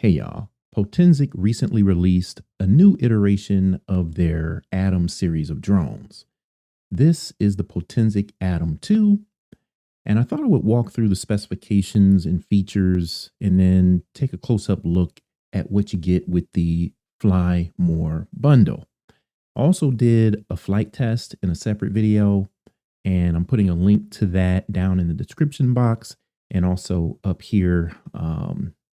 Hey y'all, Potensic recently released a new iteration of their Atom series of drones. This is the Potensic Atom 2, and I thought I would walk through the specifications and features and then take a close-up look at what you get with the Fly More bundle. I also did a flight test in a separate video, and I'm putting a link to that down in the description box and also up here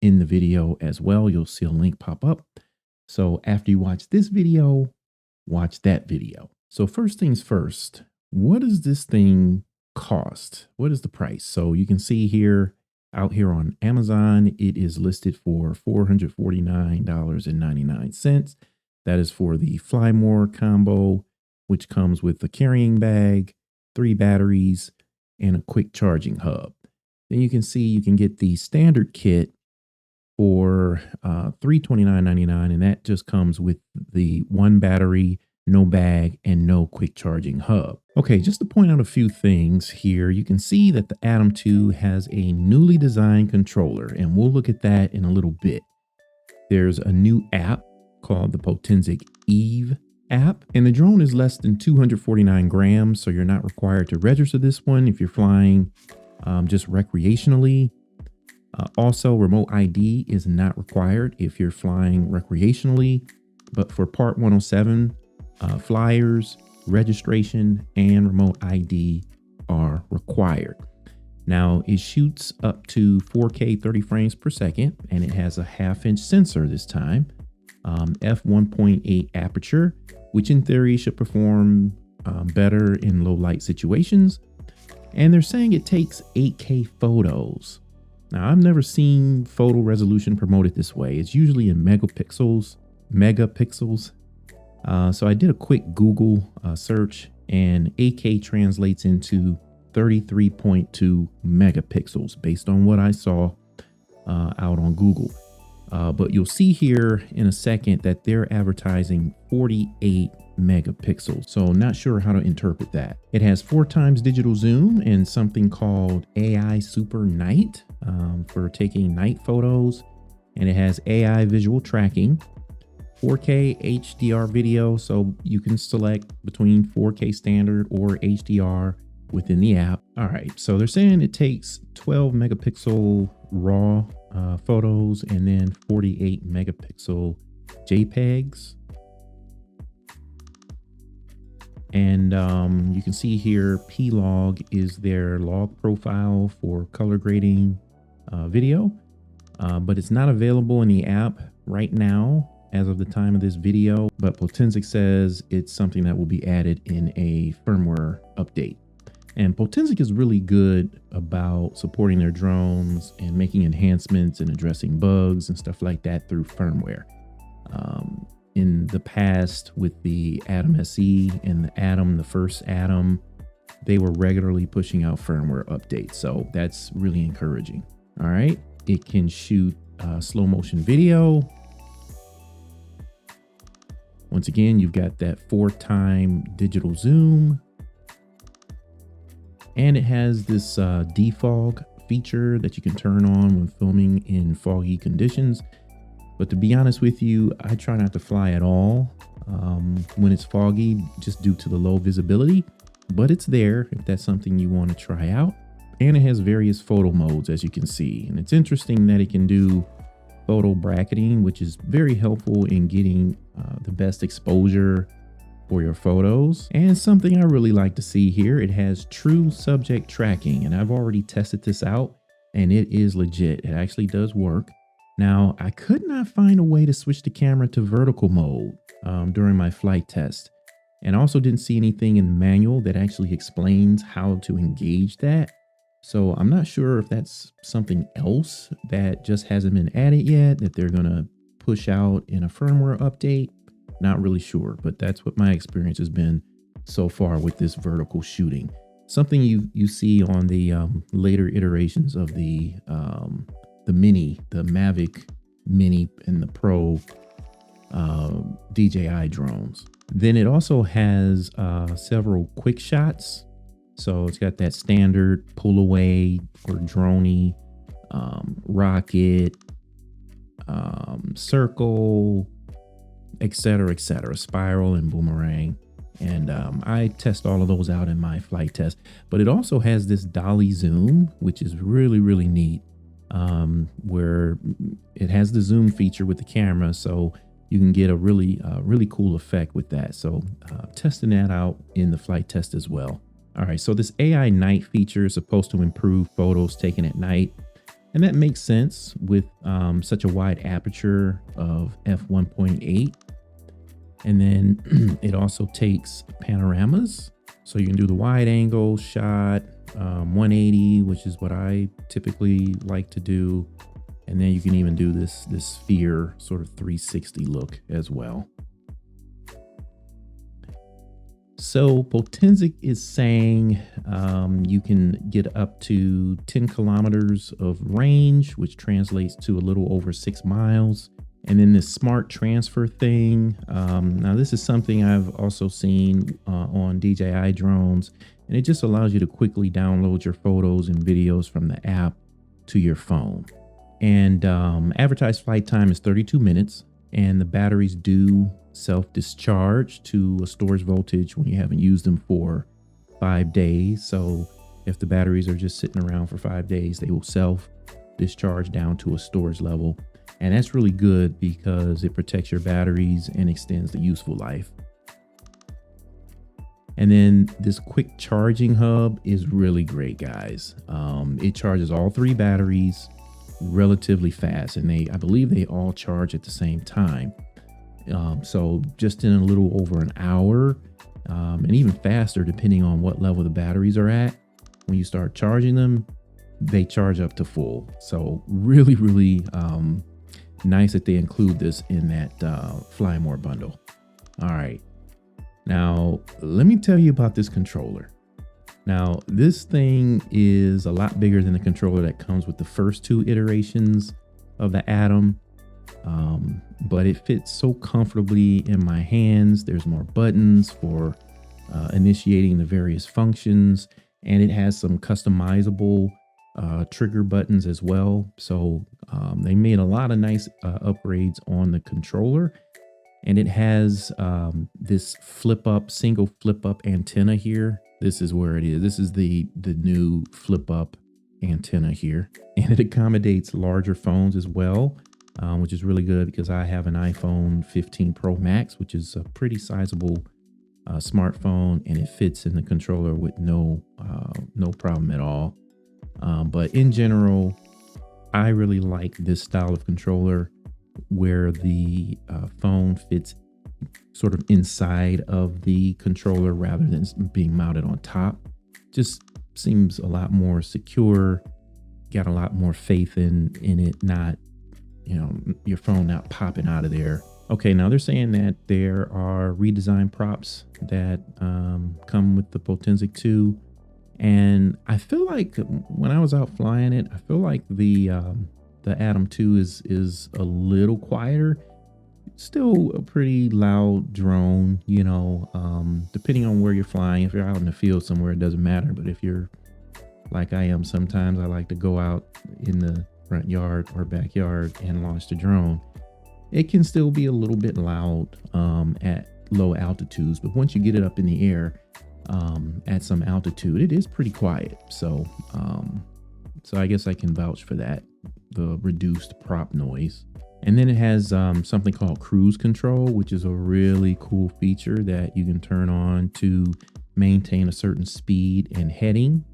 in the video as well. You'll see a link pop up. So after you watch this video, watch that video. So first things first, what does this thing cost? What is the price? So you can see here, out here on Amazon, it is listed for $449.99. That is for the Fly More combo, which comes with a carrying bag, 3 batteries, and a quick charging hub. Then you can see you can get the standard kit for $329.99, and that just comes with the 1 battery, no bag, and no quick charging hub. Okay, just to point out a few things here, you can see that the Atom 2 has a newly designed controller, and we'll look at that in a little bit. There's a new app called the Potensic Eve app, and the drone is less than 249 grams, so you're not required to register this one if you're flying just recreationally. Also, remote ID is not required if you're flying recreationally, but for Part 107, flyers, registration, and remote ID are required. Now, it shoots up to 4K 30 frames per second, and it has a 1/2-inch sensor this time, f1.8 aperture, which in theory should perform better in low light situations. And they're saying it takes 8K photos. Now, I've never seen photo resolution promoted this way. It's usually in megapixels. So I did a quick Google search, and 8K translates into 33.2 megapixels based on what I saw out on Google. But you'll see here in a second that they're advertising 48 megapixels. So not sure how to interpret that. It has 4 times digital zoom and something called AI Super Night for taking night photos. And it has AI visual tracking, 4K HDR video. So you can select between 4K standard or HDR within the app. All right. So they're saying it takes 12 megapixel raw photos and then 48 megapixel JPEGs. And you can see here, P-Log is their log profile for color grading video, but it's not available in the app right now as of the time of this video. But Potensic says it's something that will be added in a firmware update. And Potensic is really good about supporting their drones and making enhancements and addressing bugs and stuff like that through firmware. In the past, with the Atom SE and the Atom, the first Atom, they were regularly pushing out firmware updates. So that's really encouraging. All right. It can shoot slow motion video. Once again, you've got that 4-time digital zoom. And it has this defog feature that you can turn on when filming in foggy conditions. But to be honest with you, I try not to fly at all when it's foggy, just due to the low visibility. But it's there if that's something you want to try out. And it has various photo modes, as you can see. And it's interesting that it can do photo bracketing, which is very helpful in getting the best exposure for your photos. And something I really like to see here, it has true subject tracking, and I've already tested this out and it is legit. It actually does work. Now, I could not find a way to switch the camera to vertical mode during my flight test, and also didn't see anything in the manual that actually explains how to engage that. So I'm not sure if that's something else that just hasn't been added yet, that they're gonna push out in a firmware update. Not really sure, but that's what my experience has been so far with this vertical shooting. Something you see on the later iterations of the Mavic Mini and the Pro DJI drones. Then it also has several quick shots. So it's got that standard pull away or droney, rocket, circle, etc., spiral and boomerang. And I test all of those out in my flight test. But it also has this dolly zoom, which is really, really neat, where it has the zoom feature with the camera. So you can get a really cool effect with that. So testing that out in the flight test as well. All right, so this AI night feature is supposed to improve photos taken at night. And that makes sense with such a wide aperture of f1.8. And then it also takes panoramas. So you can do the wide angle shot, 180, which is what I typically like to do. And then you can even do this sphere sort of 360 look as well. So Potensic is saying you can get up to 10 kilometers of range, which translates to a little over 6 miles. And then this smart transfer thing. Now this is something I've also seen on DJI drones, and it just allows you to quickly download your photos and videos from the app to your phone. And advertised flight time is 32 minutes, and the batteries do self-discharge to a storage voltage when you haven't used them for 5 days. So if the batteries are just sitting around for 5 days, they will self-discharge down to a storage level. And that's really good because it protects your batteries and extends the useful life. And then this quick charging hub is really great, guys. It charges all 3 batteries relatively fast, and I believe they all charge at the same time. So just in a little over an hour, and even faster depending on what level the batteries are at. When you start charging them, they charge up to full. So really, really nice that they include this in that Fly More bundle. All right, now let me tell you about this controller. Now this thing is a lot bigger than the controller that comes with the first 2 iterations of the Atom, but it fits so comfortably in my hands. There's more buttons for initiating the various functions, and it has some customizable trigger buttons as well. So they made a lot of nice upgrades on the controller, and it has this single flip up antenna here. This is where it is. This is the new flip up antenna here, and it accommodates larger phones as well, which is really good because I have an iPhone 15 Pro Max, which is a pretty sizable smartphone, and it fits in the controller with no problem at all. But in general, I really like this style of controller where the phone fits sort of inside of the controller rather than being mounted on top. Just seems a lot more secure, got a lot more faith in it, not, your phone not popping out of there. Okay, now they're saying that there are redesigned props that come with the Potensic 2. And I feel like when I was out flying it, I feel like the Atom 2 is a little quieter. Still a pretty loud drone, depending on where you're flying. If you're out in the field somewhere, it doesn't matter. But if you're like I am, sometimes I like to go out in the front yard or backyard and launch the drone. It can still be a little bit loud at low altitudes, but once you get it up in the air at some altitude, it is pretty quiet. So I guess I can vouch for that, the reduced prop noise. And then it has something called cruise control, which is a really cool feature that you can turn on to maintain a certain speed and heading.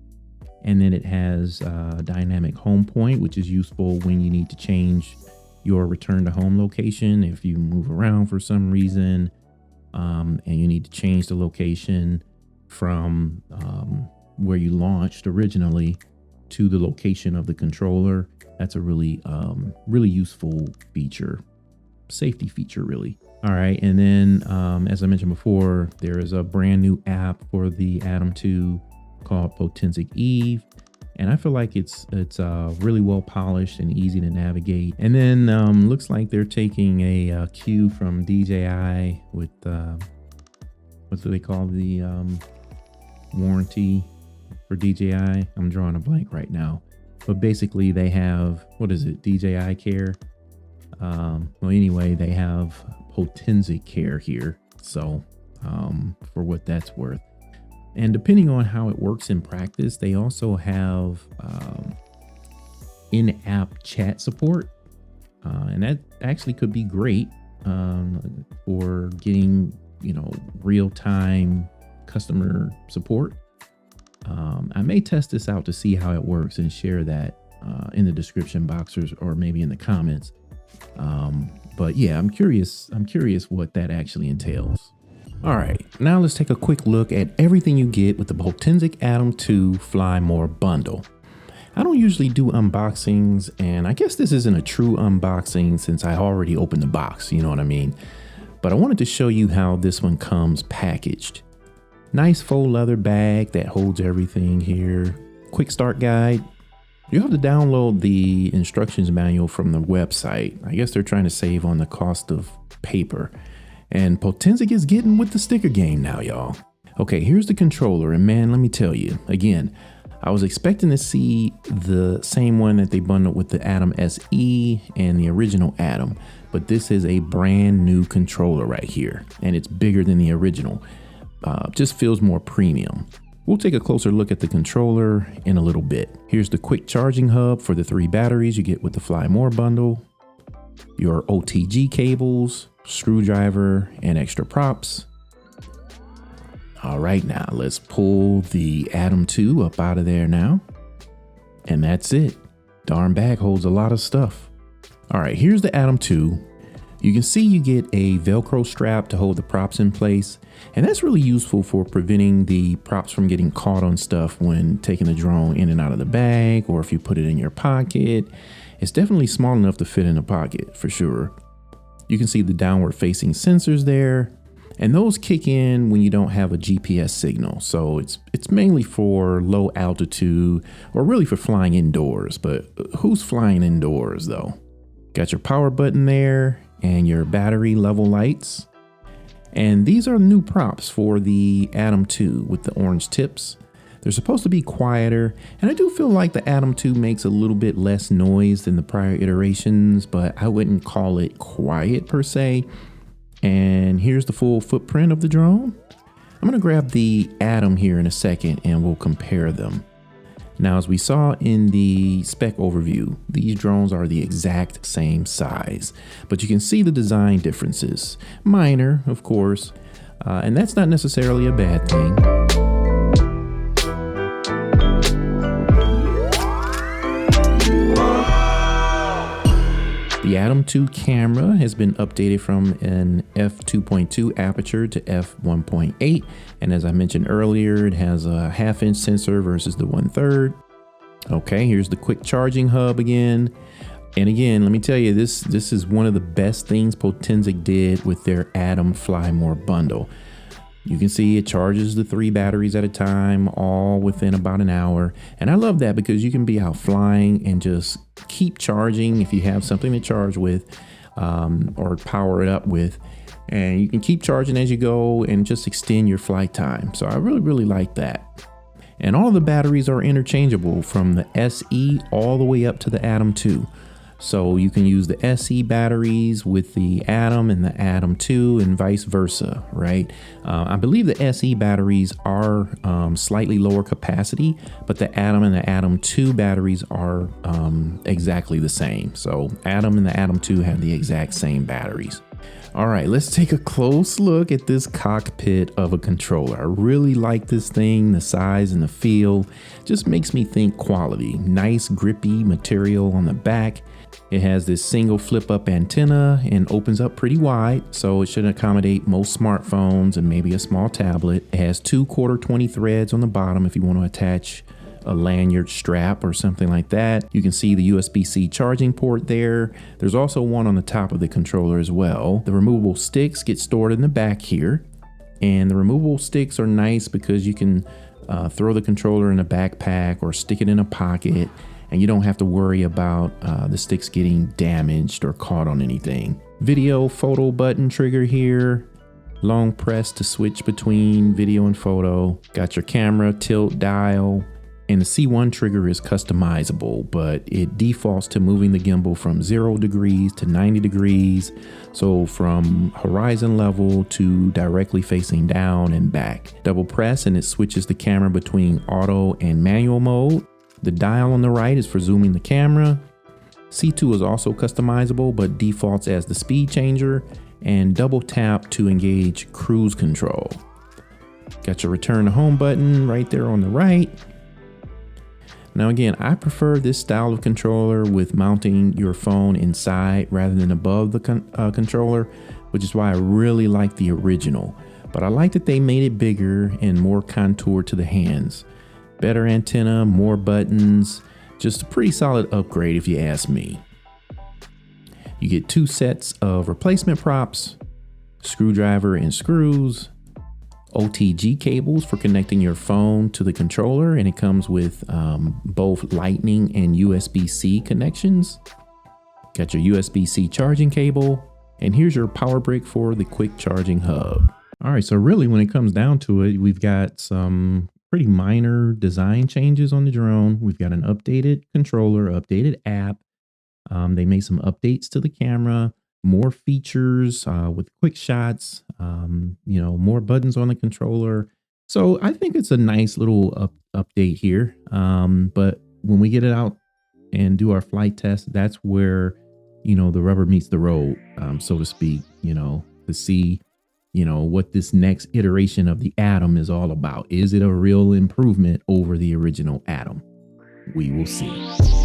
And then it has dynamic home point, which is useful when you need to change your return to home location. If you move around for some reason and you need to change the location from where you launched originally to the location of the controller, that's a really useful feature, safety feature, really. All right, and then as I mentioned before, there is a brand new app for the Atom 2 called Potensic Eve, and I feel like it's really well polished and easy to navigate. And then looks like they're taking a cue from DJI with what do they call the warranty for DJI? I'm drawing a blank right now. But basically they have, what is it, DJI Care? Well, anyway, they have Potensic care here. So for what that's worth. And depending on how it works in practice, they also have in-app chat support. And that actually could be great for getting, real-time customer support. I may test this out to see how it works and share that in the description box or maybe in the comments. But yeah, I'm curious what that actually entails. All right, now let's take a quick look at everything you get with the Potensic Atom 2 Fly More bundle. I don't usually do unboxings, and I guess this isn't a true unboxing since I already opened the box, you know what I mean? But I wanted to show you how this one comes packaged. Nice faux leather bag that holds everything here. Quick start guide. You have to download the instructions manual from the website. I guess they're trying to save on the cost of paper. And Potensic is getting with the sticker game now, y'all. Okay, here's the controller, and man, let me tell you, again, I was expecting to see the same one that they bundled with the Atom SE and the original Atom, but this is a brand new controller right here, and it's bigger than the original. Just feels more premium. We'll take a closer look at the controller in a little bit. Here's the quick charging hub for the 3 batteries you get with the Fly More bundle, your OTG cables, screwdriver, and extra props. All right, now let's pull the Atom 2 up out of there now. And that's it. Darn bag holds a lot of stuff. All right, here's the Atom 2. You can see you get a Velcro strap to hold the props in place. And that's really useful for preventing the props from getting caught on stuff when taking the drone in and out of the bag, or if you put it in your pocket. It's definitely small enough to fit in a pocket for sure. You can see the downward facing sensors there, and those kick in when you don't have a GPS signal. So it's mainly for low altitude or really for flying indoors, but who's flying indoors though? Got your power button there and your battery level lights. And these are new props for the Atom 2 with the orange tips. They're supposed to be quieter, and I do feel like the Atom 2 makes a little bit less noise than the prior iterations, but I wouldn't call it quiet per se. And here's the full footprint of the drone. I'm gonna grab the Atom here in a second and we'll compare them. Now, as we saw in the spec overview, these drones are the exact same size, but you can see the design differences. Minor, of course, and that's not necessarily a bad thing. The Atom 2 camera has been updated from an f2.2 aperture to f1.8. And as I mentioned earlier, it has a 1/2-inch sensor versus the 1/3. Okay, here's the quick charging hub again. And again, let me tell you, this is one of the best things Potensic did with their Atom Fly More bundle. You can see it charges the 3 batteries at a time, all within about an hour. And I love that because you can be out flying and just keep charging if you have something to charge with or power it up with. And you can keep charging as you go and just extend your flight time. So I really like that. And all of the batteries are interchangeable from the SE all the way up to the Atom 2. So you can use the SE batteries with the Atom and the Atom 2 and vice versa, right? I believe the SE batteries are slightly lower capacity, but the Atom and the Atom 2 batteries are exactly the same. So Atom and the Atom 2 have the exact same batteries. All right, let's take a close look at this cockpit of a controller. I really like this thing, the size and the feel. Just makes me think quality. Nice grippy material on the back. It has this single flip up antenna and opens up pretty wide, so it should accommodate most smartphones and maybe a small tablet. It has 2 /4-20 threads on the bottom if you want to attach a lanyard strap or something like that. You can see the USB-C charging port there. There's also one on the top of the controller as well. The removable sticks get stored in the back here, and the removable sticks are nice because you can throw the controller in a backpack or stick it in a pocket, and you don't have to worry about the sticks getting damaged or caught on anything. Video photo button trigger here. Long press to switch between video and photo. Got your camera tilt dial. And the C1 trigger is customizable, but it defaults to moving the gimbal from 0 degrees to 90 degrees. So from horizon level to directly facing down and back. Double press and it switches the camera between auto and manual mode. The dial on the right is for zooming the camera. C2 is also customizable, but defaults as the speed changer, and double tap to engage cruise control. Got your return to home button right there on the right. Now again, I prefer this style of controller with mounting your phone inside rather than above the controller, which is why I really like the original. But I like that they made it bigger and more contoured to the hands. Better antenna, more buttons, just a pretty solid upgrade if you ask me. You get 2 sets of replacement props, screwdriver and screws, OTG cables for connecting your phone to the controller, and it comes with both Lightning and USB-C connections. Got your USB-C charging cable, and here's your power brick for the quick charging hub. All right, so really when it comes down to it, we've got some pretty minor design changes on the drone. We've got an updated controller, updated app. They made some updates to the camera, more features with quick shots, more buttons on the controller. So I think it's a nice little update here. But when we get it out and do our flight test, that's where, the rubber meets the road, so to speak, to see, what this next iteration of the Atom is all about. Is it a real improvement over the original Atom? We will see.